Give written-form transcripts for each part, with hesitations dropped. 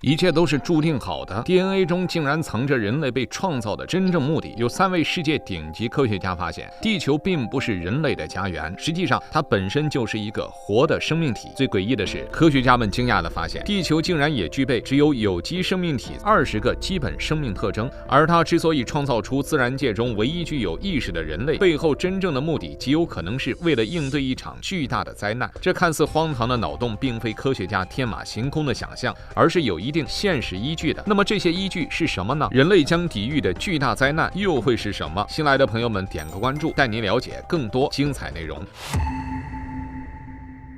一切都是注定好的。DNA 中竟然藏着人类被创造的真正目的。有3位世界顶级科学家发现，地球并不是人类的家园，实际上它本身就是一个活的生命体。最诡异的是，科学家们惊讶地发现，地球竟然也具备只有有机生命体20个基本生命特征。而它之所以创造出自然界中唯一具有意识的人类，背后真正的目的极有可能是为了应对一场巨大的灾难。这看似荒唐的脑洞，并非科学家天马行空的想象，而是有一定现实依据的。那么这些依据是什么呢？人类将抵御的巨大灾难又会是什么？新来的朋友们点个关注，带您了解更多精彩内容。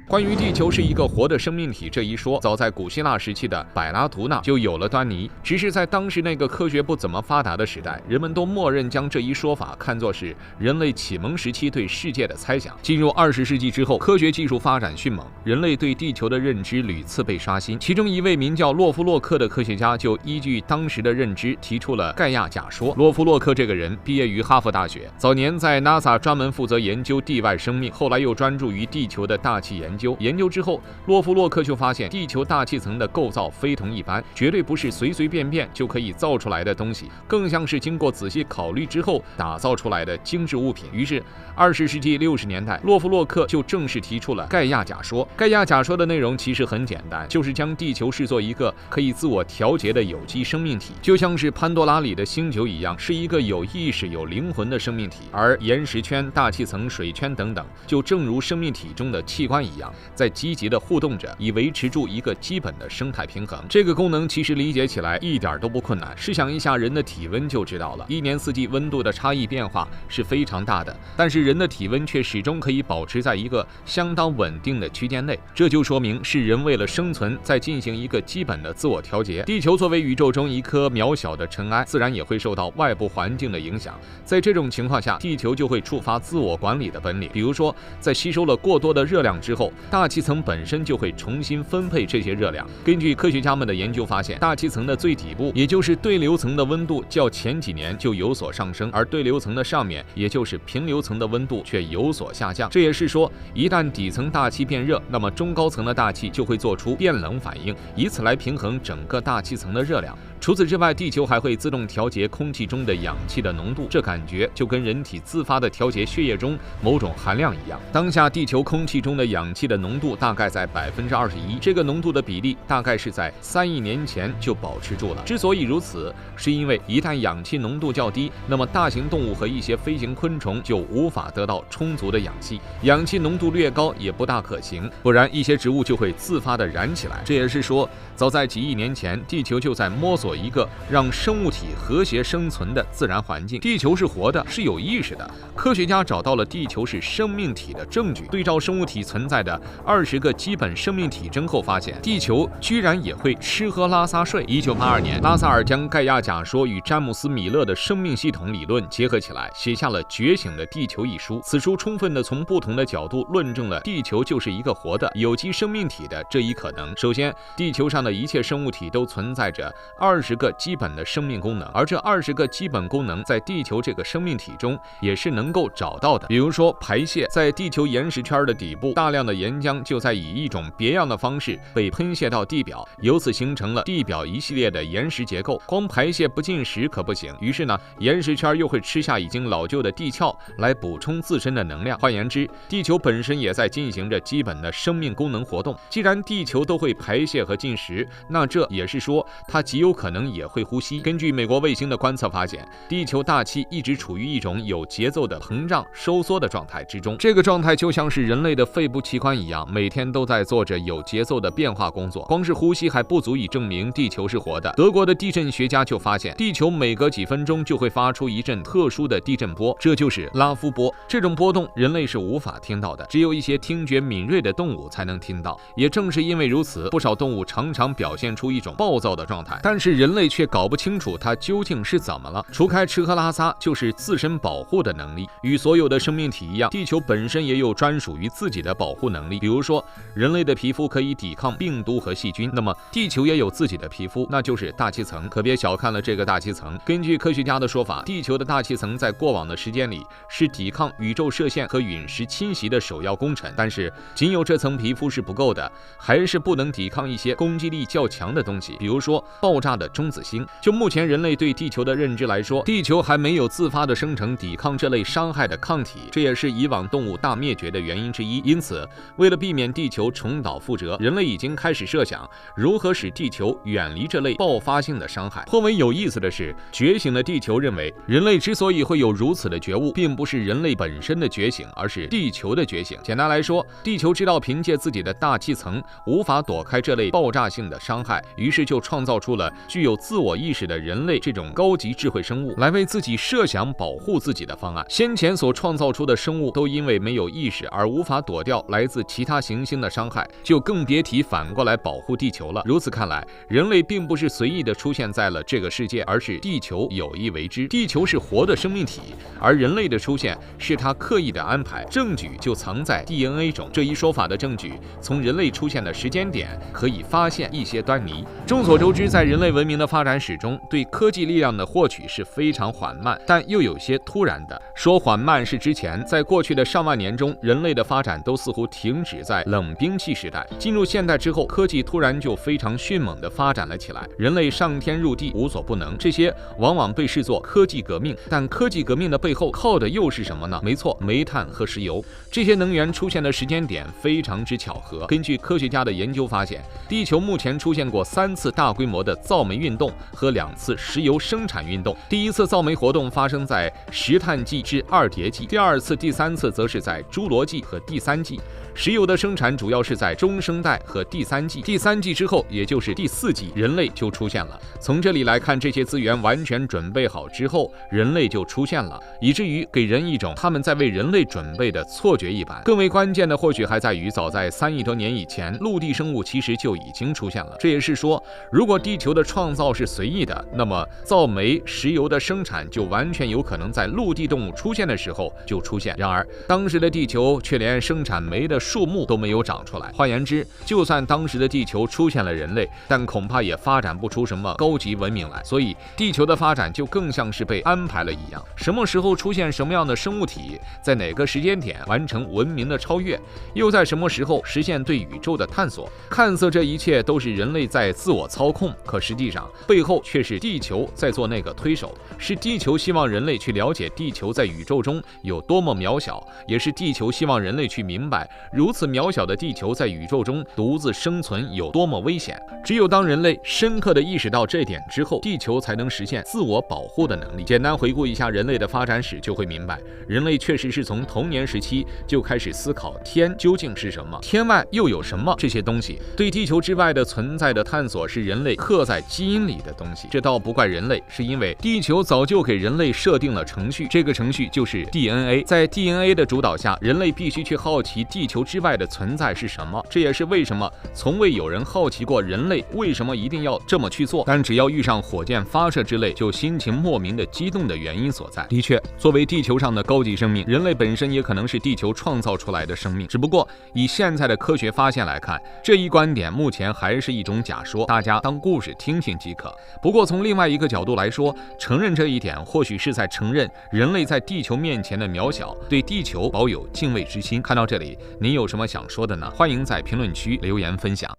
关于地球是一个活的生命体这一说，早在古希腊时期的柏拉图纳就有了端倪。只是在当时那个科学不怎么发达的时代，人们都默认将这一说法看作是人类启蒙时期对世界的猜想。进入20世纪之后，科学技术发展迅猛，人类对地球的认知屡次被刷新。其中一位名叫洛夫洛克的科学家就依据当时的认知提出了盖亚假说。洛夫洛克这个人毕业于哈佛大学，早年在 NASA 专门负责研究地外生命，后来又专注于地球的大气研究之后，洛夫洛克就发现地球大气层的构造非同一般，绝对不是随随便便就可以造出来的东西，更像是经过仔细考虑之后打造出来的精致物品。于是20世纪60年代，洛夫洛克就正式提出了盖亚假说。盖亚假说的内容其实很简单，就是将地球视作一个可以自我调节的有机生命体，就像是潘多拉里的星球一样，是一个有意识有灵魂的生命体。而岩石圈、大气层、水圈等等，就正如生命体中的器官一样，在积极的互动着，以维持住一个基本的生态平衡。这个功能其实理解起来一点都不困难，试想一下人的体温就知道了。一年四季温度的差异变化是非常大的，但是人的体温却始终可以保持在一个相当稳定的区间内，这就说明是人为了生存在进行一个基本的自我调节。地球作为宇宙中一颗渺小的尘埃，自然也会受到外部环境的影响。在这种情况下，地球就会触发自我管理的本领。比如说，在吸收了过多的热量之后，大气层本身就会重新分配这些热量。根据科学家们的研究发现，大气层的最底部，也就是对流层的温度较前几年就有所上升，而对流层的上面，也就是平流层的温度却有所下降。这也是说，一旦底层大气变热，那么中高层的大气就会做出变冷反应，以此来平衡整个大气层的热量。除此之外，地球还会自动调节空气中的氧气的浓度，这感觉就跟人体自发的调节血液中某种含量一样。当下地球空气中的氧气的浓度大概在21%，这个浓度的比例大概是在3亿年前就保持住了。之所以如此，是因为一旦氧气浓度较低，那么大型动物和一些飞行昆虫就无法得到充足的氧气，氧气浓度略高也不大可行，不然一些植物就会自发的燃起来。这也是说，早在几亿年前，地球就在摸索一个让生物体和谐生存的自然环境。地球是活的，是有意识的。科学家找到了地球是生命体的证据，对照生物体存在的20个基本生命体征后发现，地球居然也会吃喝拉撒睡。1982年，拉萨尔将盖亚假说与詹姆斯·米勒的生命系统理论结合起来，写下了《觉醒的地球》一书。此书充分地从不同的角度论证了地球就是一个活的有机生命体的这一可能。首先，地球上的一切生物体都存在着20个基本的生命功能，而这20个基本功能在地球这个生命体中也是能够找到的。比如说排泄，在地球岩石圈的底部，大量的岩浆就在以一种别样的方式被喷泄到地表，由此形成了地表一系列的岩石结构。光排泄不进食可不行，于是呢，岩石圈又会吃下已经老旧的地壳来补充自身的能量。换言之，地球本身也在进行着基本的生命功能活动。既然地球都会排泄和进食，那这也是说它极有可能也会呼吸。根据美国卫星的观测发现，地球大气一直处于一种有节奏的膨胀收缩的状态之中，这个状态就像是人类的肺部器官一样，每天都在做着有节奏的变化工作。光是呼吸还不足以证明地球是活的。德国的地震学家就发现，地球每隔几分钟就会发出一阵特殊的地震波，这就是拉夫波。这种波动人类是无法听到的，只有一些听觉敏锐的动物才能听到。也正是因为如此，不少动物常常表现出一种暴躁的状态，但是人类却搞不清楚它究竟是怎么了。除开吃喝拉撒，就是自身保护的能力。与所有的生命体一样，地球本身也有专属于自己的保护能力。能力。比如说，人类的皮肤可以抵抗病毒和细菌，那么地球也有自己的皮肤，那就是大气层。可别小看了这个大气层。根据科学家的说法，地球的大气层在过往的时间里是抵抗宇宙射线和陨石侵袭的首要功臣，但是仅有这层皮肤是不够的，还是不能抵抗一些攻击力较强的东西，比如说爆炸的中子星。就目前人类对地球的认知来说，地球还没有自发的生成抵抗这类伤害的抗体，这也是以往动物大灭绝的原因之一。因此，为了避免地球重蹈覆辙，人类已经开始设想如何使地球远离这类爆发性的伤害。颇为有意思的是，觉醒的地球认为，人类之所以会有如此的觉悟，并不是人类本身的觉醒，而是地球的觉醒。简单来说，地球知道凭借自己的大气层无法躲开这类爆炸性的伤害，于是就创造出了具有自我意识的人类这种高级智慧生物，来为自己设想保护自己的方案。先前所创造出的生物都因为没有意识而无法躲掉来自其他行星的伤害，就更别提反过来保护地球了。如此看来，人类并不是随意的出现在了这个世界，而是地球有意为之。地球是活的生命体，而人类的出现是他刻意的安排，证据就藏在 DNA 中。这一说法的证据，从人类出现的时间点可以发现一些端倪。众所周知，在人类文明的发展史中，对科技力量的获取是非常缓慢，但又有些突然的。说缓慢是之前，在过去的上万年中，人类的发展都似乎停止在冷兵器时代。进入现代之后，科技突然就非常迅猛地发展了起来，人类上天入地无所不能，这些往往被视作科技革命。但科技革命的背后靠的又是什么呢？没错，煤炭和石油。这些能源出现的时间点非常之巧合。根据科学家的研究发现，地球目前出现过3次大规模的造煤运动和2次石油生产运动。第一次造煤活动发生在石炭纪至二叠纪，第2次、第3次则是在侏罗纪和第3纪。石油的生产主要是在中生代和第3纪，第3纪之后，也就是第4纪，人类就出现了。从这里来看，这些资源完全准备好之后，人类就出现了，以至于给人一种他们在为人类准备的错觉一般。更为关键的或许还在于，早在3亿多年以前，陆地生物其实就已经出现了。这也是说，如果地球的创造是随意的，那么造煤、石油的生产就完全有可能在陆地动物出现的时候就出现。然而，当时的地球却连生产煤的树木都没有长出来。换言之，就算当时的地球出现了人类，但恐怕也发展不出什么高级文明来。所以，地球的发展就更像是被安排了一样。什么时候出现什么样的生物体，在哪个时间点完成文明的超越，又在什么时候实现对宇宙的探索。看似这一切都是人类在自我操控，可实际上背后却是地球在做那个推手，是地球希望人类去了解地球在宇宙中有多么渺小，也是地球希望人类去明白如此渺小的地球在宇宙中独自生存有多么危险。只有当人类深刻地意识到这点之后，地球才能实现自我保护的能力。简单回顾一下人类的发展史，就会明白，人类确实是从童年时期就开始思考天究竟是什么，天外又有什么这些东西。对地球之外的存在的探索是人类刻在基因里的东西。这倒不怪人类，是因为地球早就给人类设定了程序，这个程序就是 DNA。在 DNA 的主导下，人类必须去好奇地球之外的存在是什么。这也是为什么从未有人好奇过人类为什么一定要这么去做，但只要遇上火箭发射之类，就心情莫名的激动的原因所在。的确，作为地球上的高级生命，人类本身也可能是地球创造出来的生命，只不过以现在的科学发现来看，这一观点目前还是一种假说，大家当故事听听即可。不过从另外一个角度来说，承认这一点或许是在承认人类在地球面前的渺小，对地球保有敬畏之心。看到这里，您有什么想说的呢？欢迎在评论区留言分享。